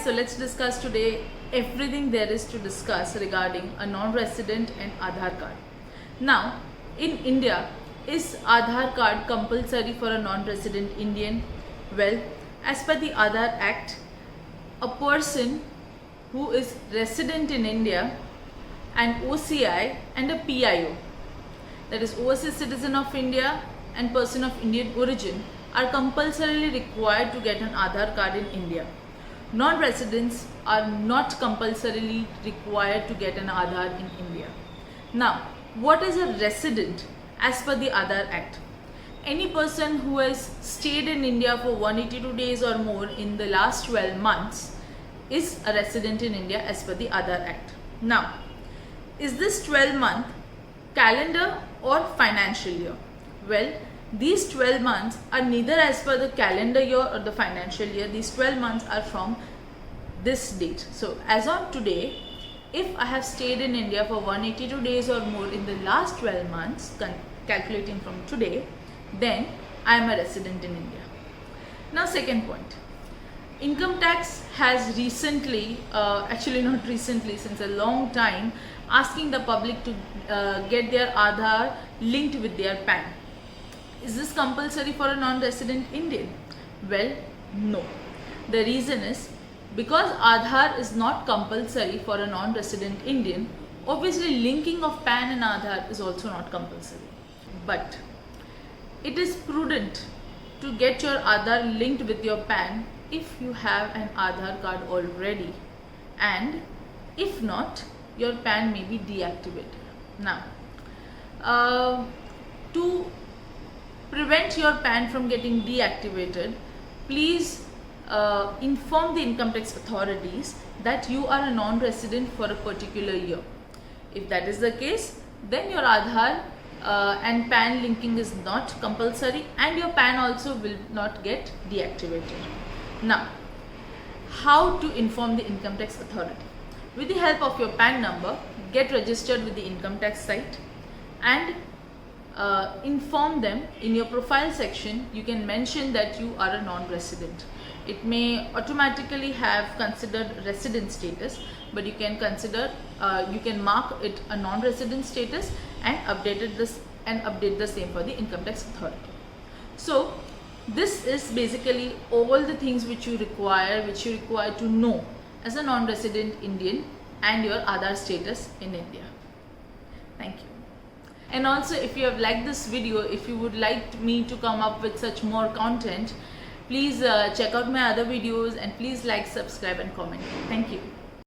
guys, so let's discuss today everything there is to discuss regarding a non-resident and Aadhaar card. Now, in India, is Aadhaar card compulsory for a non-resident Indian? Well, as per the Aadhaar Act, a person who is resident in India, an OCI and a PIO, that is overseas citizen of India and person of Indian origin, are compulsorily required to get an Aadhaar card in India. Non-residents are not compulsorily required to get an Aadhaar in India. Now, what is a resident as per the Aadhaar Act? Any person who has stayed in India for 182 days or more in the last 12 months is a resident in India as per the Aadhaar Act. Now, is this 12-month calendar or financial year? Well, these 12 months are neither as per the calendar year or the financial year. These 12 months are from this date. So as on today, if I have stayed in India for 182 days or more in the last 12 months, calculating from today, then I am a resident in India. Now, second point. Income tax has recently, actually not recently, since a long time, asking the public to get their Aadhaar linked with their PAN. Is this compulsory for a non-resident Indian? Well, no. The reason is because Aadhaar is not compulsory for a non-resident Indian, obviously linking of PAN and Aadhaar is also not compulsory. But it is prudent to get your Aadhaar linked with your PAN if you have an Aadhaar card already, and if not, your PAN may be deactivated. Now, to prevent your PAN from getting deactivated, please inform the income tax authorities that you are a non-resident for a particular year. If that is the case, then your Aadhaar and PAN linking is not compulsory, and your PAN also will not get deactivated. Now, how to inform the income tax authority? With the help of your PAN number, get registered with the income tax site and inform them. In your profile section, you can mention that you are a non-resident. It may automatically have considered resident status, but you can consider, you can mark it a non-resident status and update the same for the income tax authority. So this is basically all the things which you require to know as a non-resident Indian and your Aadhaar status in India. Thank you. And also, if you have liked this video, if you would like me to come up with such more content, please check out my other videos and please like, subscribe and comment. Thank you.